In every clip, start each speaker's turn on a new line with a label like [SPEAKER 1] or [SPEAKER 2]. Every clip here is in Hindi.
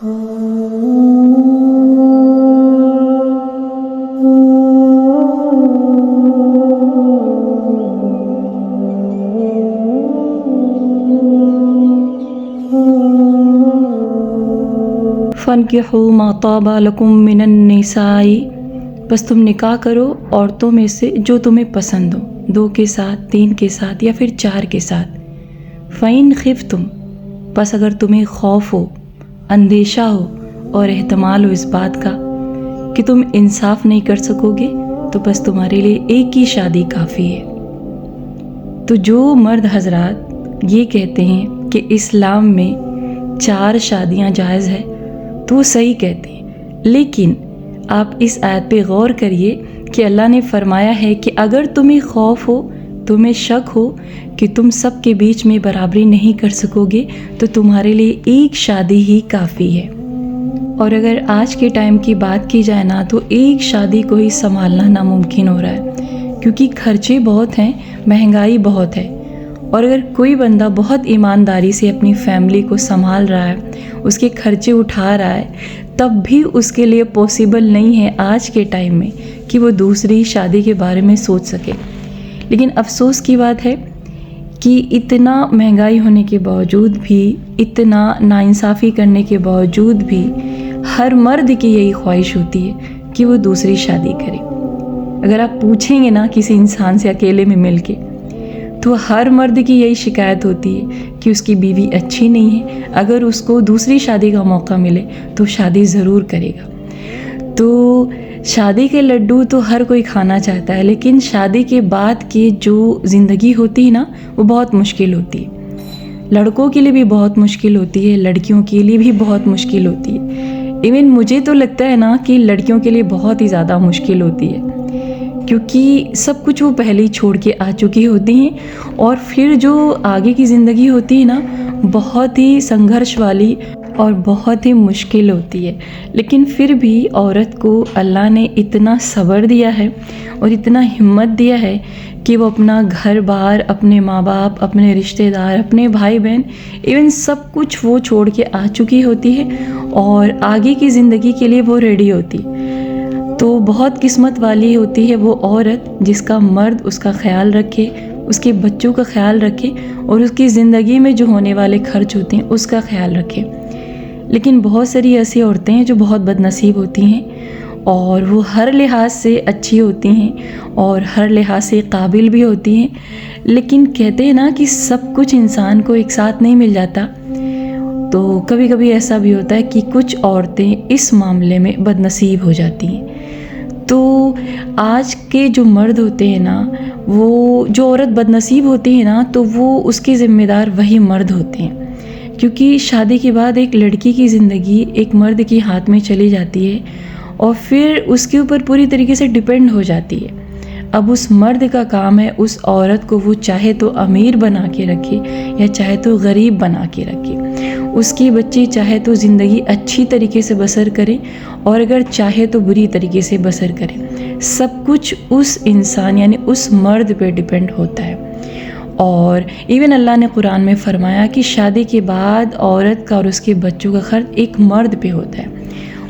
[SPEAKER 1] फ़न्किहू मा ताबा लकुम मिनन निसाई, बस तुम निकाह करो औरतों में से जो तुम्हें पसंद हो, 2 के साथ, 3 के साथ या फिर 4 के साथ। फ़इन खिफ्तुम, बस अगर तुम्हें खौफ हो, अंदेशा हो और एहतमाल हो इस बात का कि तुम इंसाफ नहीं कर सकोगे, तो बस तुम्हारे लिए एक ही शादी काफ़ी है। तो जो मर्द हजरात ये कहते हैं कि इस्लाम में 4 शादियाँ जायज़ है, तो वो सही कहते हैं, लेकिन आप इस आयत पे गौर करिए कि अल्लाह ने फरमाया है कि अगर तुम्हें खौफ हो, तुम्हें शक हो कि तुम सब के बीच में बराबरी नहीं कर सकोगे, तो तुम्हारे लिए एक शादी ही काफ़ी है। और अगर आज के टाइम की बात की जाए ना, तो एक शादी को ही संभालना नामुमकिन हो रहा है, क्योंकि खर्चे बहुत हैं, महंगाई बहुत है। और अगर कोई बंदा बहुत ईमानदारी से अपनी फैमिली को संभाल रहा है, उसके खर्चे उठा रहा है, तब भी उसके लिए पॉसिबल नहीं है आज के टाइम में कि वो दूसरी शादी के बारे में सोच सके। लेकिन अफसोस की बात है कि इतना महंगाई होने के बावजूद भी, इतना नाइंसाफ़ी करने के बावजूद भी हर मर्द की यही ख्वाहिश होती है कि वो दूसरी शादी करे। अगर आप पूछेंगे ना किसी इंसान से अकेले में मिलके, तो हर मर्द की यही शिकायत होती है कि उसकी बीवी अच्छी नहीं है, अगर उसको दूसरी शादी का मौका मिले तो शादी ज़रूर करेगा। तो शादी के लड्डू तो हर कोई खाना चाहता है, लेकिन शादी के बाद की जो ज़िंदगी होती है ना, वो बहुत मुश्किल होती है। लड़कों के लिए भी बहुत मुश्किल होती है, लड़कियों के लिए भी बहुत मुश्किल होती है। इवन मुझे तो लगता है ना कि लड़कियों के लिए बहुत ही ज़्यादा मुश्किल होती है, क्योंकि सब कुछ वो पहले ही छोड़ के आ चुकी होती हैं, और फिर जो आगे की ज़िंदगी होती है ना, बहुत ही संघर्ष वाली और बहुत ही मुश्किल होती है। लेकिन फिर भी औरत को अल्लाह ने इतना सब्र दिया है और इतना हिम्मत दिया है कि वो अपना घर बार, अपने माँ बाप, अपने रिश्तेदार, अपने भाई बहन, इवन सब कुछ वो छोड़ के आ चुकी होती है और आगे की ज़िंदगी के लिए वो रेडी होती है। तो बहुत किस्मत वाली होती है वो औरत जिसका मर्द उसका ख्याल रखे, उसके बच्चों का ख्याल रखे और उसकी ज़िंदगी में जो होने वाले खर्च होते हैं उसका ख्याल रखे। लेकिन बहुत सारी ऐसी औरतें हैं जो बहुत बदनसीब होती हैं और वो हर लिहाज से अच्छी होती हैं और हर लिहाज से काबिल भी होती हैं, लेकिन कहते हैं ना कि सब कुछ इंसान को एक साथ नहीं मिल जाता। तो कभी कभी ऐसा भी होता है कि कुछ औरतें इस मामले में बदनसीब हो जाती हैं। तो आज के जो मर्द होते हैं ना, वो जो औरत बदनसीब होती है ना, तो वो उसके ज़िम्मेदार वही मर्द होते हैं, क्योंकि शादी के बाद एक लड़की की ज़िंदगी एक मर्द के हाथ में चली जाती है और फिर उसके ऊपर पूरी तरीके से डिपेंड हो जाती है। अब उस मर्द का काम है उस औरत को वो चाहे तो अमीर बना के रखे या चाहे तो गरीब बना के रखे, उसकी बच्ची चाहे तो ज़िंदगी अच्छी तरीके से बसर करे और अगर चाहे तो बुरी तरीके से बसर करे। सब कुछ उस इंसान यानी उस मर्द पे डिपेंड होता है। और इवन अल्लाह ने कुरान में फरमाया कि शादी के बाद औरत का और उसके बच्चों का खर्च एक मर्द पे होता है।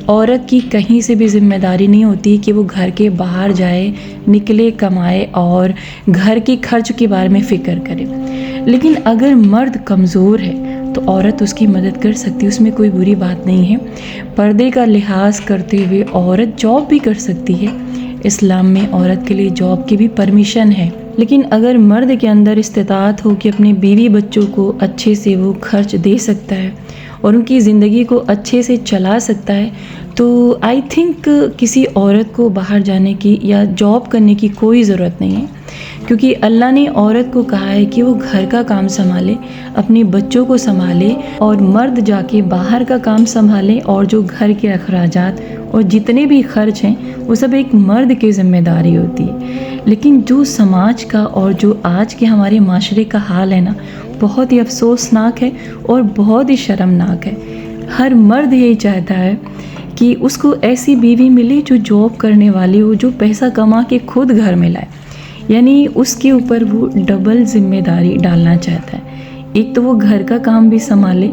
[SPEAKER 1] औरत की कहीं से भी जिम्मेदारी नहीं होती कि वो घर के बाहर जाए, निकले, कमाए और घर के खर्च के बारे में फ़िक्र करे। लेकिन अगर मर्द कमज़ोर है तो औरत उसकी मदद कर सकती है, उसमें कोई बुरी बात नहीं है। पर्दे का लिहाज करते हुए औरत जॉब भी कर सकती है। इस्लाम में औरत के लिए जॉब की भी परमिशन है। लेकिन अगर मर्द के अंदर इस्तिताअत हो कि अपने बीवी बच्चों को अच्छे से वो खर्च दे सकता है और उनकी ज़िंदगी को अच्छे से चला सकता है, तो आई थिंक किसी औरत को बाहर जाने की या जॉब करने की कोई ज़रूरत नहीं है, क्योंकि अल्लाह ने औरत को कहा है कि वो घर का काम संभाले, अपने बच्चों को संभाले और मर्द जाके बाहर का काम संभाले और जो घर के अखराजात और जितने भी खर्च हैं वो सब एक मर्द की जिम्मेदारी होती है। लेकिन जो समाज का और जो आज के हमारे माशरे का हाल है ना, बहुत ही अफसोसनाक है और बहुत ही शर्मनाक है। हर मर्द यही चाहता है कि उसको ऐसी बीवी मिले जो जॉब करने वाली हो, जो पैसा कमा के खुद घर में लाए, यानी उसके ऊपर वो डबल जिम्मेदारी डालना चाहता है। एक तो वो घर का काम भी संभाले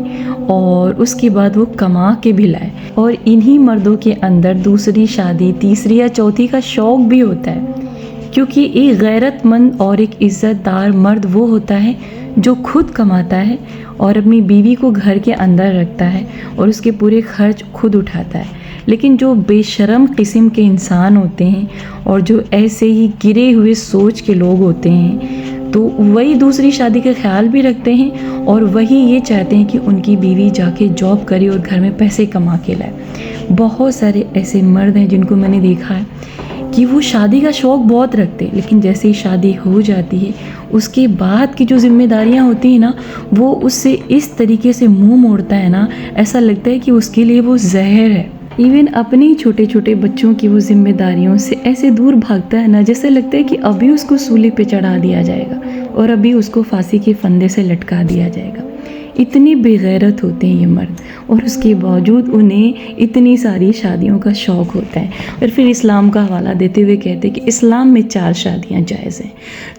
[SPEAKER 1] और उसके बाद वो कमा के भी लाए। और इन्हीं मर्दों के अंदर दूसरी शादी, तीसरी या चौथी का शौक़ भी होता है, क्योंकि एक गैरतमंद और एक इज़्ज़तदार मर्द वो होता है जो खुद कमाता है और अपनी बीवी को घर के अंदर रखता है और उसके पूरे खर्च खुद उठाता है। लेकिन जो बेशर्म किस्म के इंसान होते हैं और जो ऐसे ही गिरे हुए सोच के लोग होते हैं, तो वही दूसरी शादी का ख्याल भी रखते हैं और वही ये चाहते हैं कि उनकी बीवी जाके जॉब करे और घर में पैसे कमा के लाए। बहुत सारे ऐसे मर्द हैं जिनको मैंने देखा है कि वो शादी का शौक़ बहुत रखते हैं, लेकिन जैसे ही शादी हो जाती है उसके बाद की जो जिम्मेदारियां होती हैं ना, वो उससे इस तरीके से मुंह मोड़ता है ना, ऐसा लगता है कि उसके लिए वो जहर है। इवन अपने छोटे छोटे बच्चों की वो जिम्मेदारियों से ऐसे दूर भागता है ना, जैसे लगता है कि अभी उसको सूली पे चढ़ा दिया जाएगा और अभी उसको फांसी के फंदे से लटका दिया जाएगा। इतनी बेगैरत होते हैं ये मर्द, और उसके बावजूद उन्हें इतनी सारी शादियों का शौक़ होता है। और फिर इस्लाम का हवाला देते हुए कहते हैं कि इस्लाम में 4 शादियां जायज़ हैं।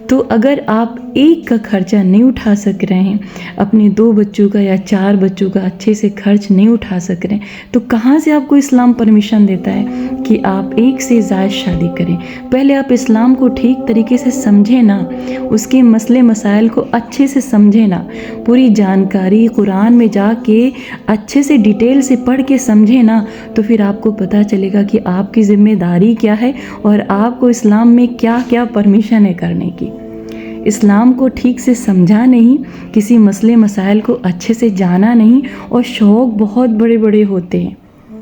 [SPEAKER 1] तो अगर आप एक का खर्चा नहीं उठा सक रहे हैं, अपने 2 बच्चों का या 4 बच्चों का अच्छे से खर्च नहीं उठा सक रहे हैं, तो कहाँ से आपको इस्लाम परमिशन देता है कि आप एक से ज़ायद शादी करें? पहले आप इस्लाम को ठीक तरीके से समझें ना, उसके मसले मसाइल को अच्छे से समझें ना, पूरी जानकारी कुरान में जाके अच्छे से डिटेल से पढ़ के समझें ना, तो फिर आपको पता चलेगा कि आपकी ज़िम्मेदारी क्या है और आपको इस्लाम में क्या क्या परमिशन है करने की। इस्लाम को ठीक से समझा नहीं, किसी मसले मसाइल को अच्छे से जाना नहीं, और शौक़ बहुत बड़े बड़े होते हैं।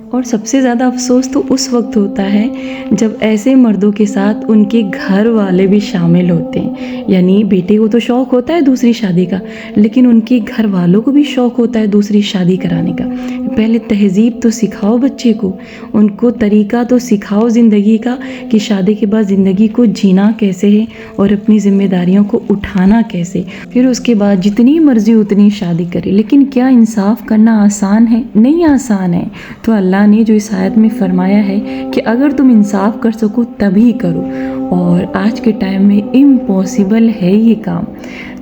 [SPEAKER 1] और सबसे ज़्यादा अफसोस तो उस वक्त होता है जब ऐसे मर्दों के साथ उनके घर वाले भी शामिल होते हैं। यानी बेटे को तो शौक़ होता है दूसरी शादी का, लेकिन उनके घर वालों को भी शौक़ होता है दूसरी शादी कराने का। पहले तहज़ीब तो सिखाओ बच्चे को, उनको तरीका तो सिखाओ ज़िंदगी का कि शादी के बाद ज़िंदगी को जीना कैसे है और अपनी ज़िम्मेदारियों को उठाना कैसे। फिर उसके बाद जितनी मर्ज़ी उतनी शादी करे। लेकिन क्या इंसाफ करना आसान है? नहीं आसान है। तो अल्लाह ने जो इस आयत में फरमाया है कि अगर तुम इंसाफ कर सको तभी करो, और आज के टाइम में इम्पॉसिबल है ये काम।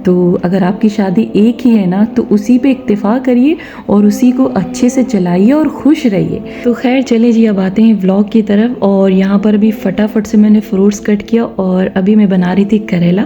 [SPEAKER 1] तो अगर आपकी शादी एक ही है ना, तो उसी पे इक्तिफा करिए और उसी को अच्छे से चलाइए और खुश रहिए। तो खैर चले जी, अब आते हैं व्लॉग की तरफ। और यहाँ पर अभी फटाफट से मैंने फ्रूट्स कट किया और अभी मैं बना रही थी करेला।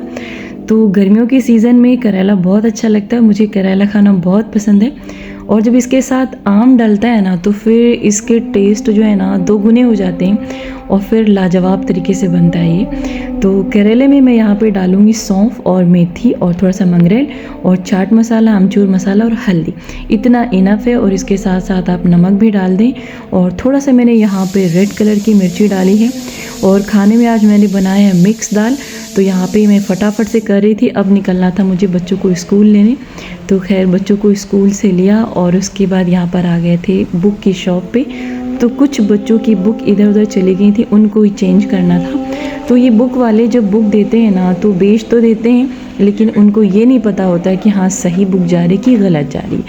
[SPEAKER 1] तो गर्मियों के सीज़न में करेला बहुत अच्छा लगता है, मुझे करेला खाना बहुत पसंद है। और जब इसके साथ आम डलता है ना, तो फिर इसके टेस्ट जो है ना 2 गुने हो जाते हैं और फिर लाजवाब तरीके से बनता है ये। तो करेले में मैं यहाँ पे डालूँगी सौंफ और मेथी और थोड़ा सा मंगरेल और चाट मसाला, अमचूर मसाला और हल्दी, इतना इनफ है। और इसके साथ साथ आप नमक भी डाल दें। और थोड़ा सा मैंने यहाँ पे रेड कलर की मिर्ची डाली है। और खाने में आज मैंने बनाया है मिक्स दाल। तो यहाँ पे मैं फटाफट से कर रही थी, अब निकलना था मुझे बच्चों को स्कूल लेने। तो खैर बच्चों को स्कूल से लिया और उसके बाद यहाँ पर आ गए थे बुक की शॉप पे। तो कुछ बच्चों की बुक इधर उधर चली गई थी, उनको ही चेंज करना था। तो ये बुक वाले जब बुक देते हैं ना, तो बेच तो देते हैं, लेकिन उनको ये नहीं पता होता है कि हाँ सही बुक जा रही कि गलत जा रही।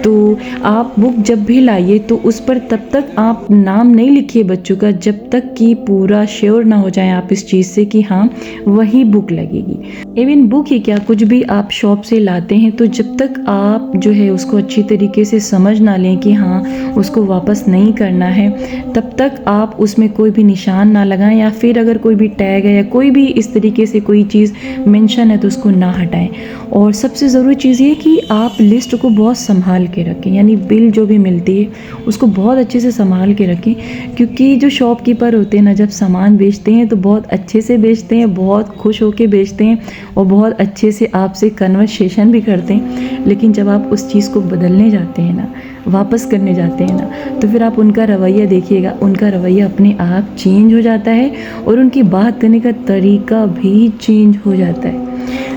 [SPEAKER 1] तो आप बुक जब भी लाइए तो उस पर तब तक आप नाम नहीं लिखिए बच्चों का, जब तक कि पूरा श्योर ना हो जाए आप इस चीज़ से कि हाँ वही बुक लगेगी। इवन बुक ही क्या, कुछ भी आप शॉप से लाते हैं तो जब तक आप जो है उसको अच्छी तरीके से समझ ना लें कि हाँ उसको वापस नहीं करना है, तब तक आप उसमें कोई भी निशान ना लगाएं, या फिर अगर कोई भी टैग है या कोई भी इस तरीके से कोई चीज़ मेंशन है तो उसको ना हटाएं। और सबसे ज़रूरी चीज़ ये कि आप लिस्ट को बहुत संभाल के रखें, यानी बिल जो भी मिलती है उसको बहुत अच्छे से संभाल के रखें। क्योंकि जो शॉपकीपर होते हैं ना, जब सामान बेचते हैं तो बहुत अच्छे से बेचते हैं, बहुत खुश होके बेचते हैं और बहुत अच्छे से आपसे कन्वर्सेशन भी करते हैं। लेकिन जब आप उस चीज़ को बदलने जाते हैं ना, वापस करने जाते हैं ना, तो फिर आप उनका रवैया देखिएगा, उनका रवैया अपने आप चेंज हो जाता है और उनकी बात करने का तरीका भी चेंज हो जाता है।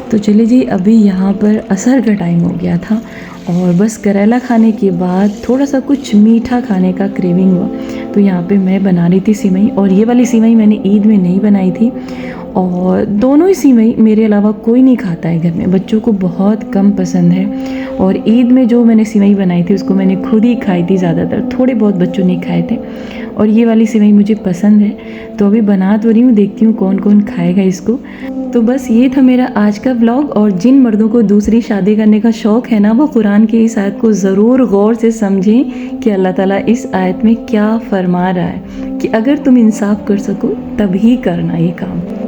[SPEAKER 1] तो चलिए जी, अभी यहाँ पर असर का टाइम हो गया था और बस करेला खाने के बाद थोड़ा सा कुछ मीठा खाने का क्रेविंग हुआ, तो यहाँ पे मैं बना रही थी सिवई। और ये वाली सिवई मैंने ईद में नहीं बनाई थी, और दोनों ही सिवई मेरे अलावा कोई नहीं खाता है घर में, बच्चों को बहुत कम पसंद है। और ईद में जो मैंने सिवई बनाई थी उसको मैंने खुद ही खाई थी ज़्यादातर, थोड़े बहुत बच्चों ने खाए थे। और ये वाली सिवई मुझे पसंद है, तो अभी बना तो रही हूँ, देखती हूँ कौन कौन खाएगा इसको। तो बस ये था मेरा आज का व्लॉग। और जिन मर्दों को दूसरी शादी करने का शौक़ है ना, वो कुरान की इस आयत को ज़रूर गौर से समझें कि अल्लाह ताला इस आयत में क्या फरमा रहा है कि अगर तुम इंसाफ कर सको तभी करना ये काम।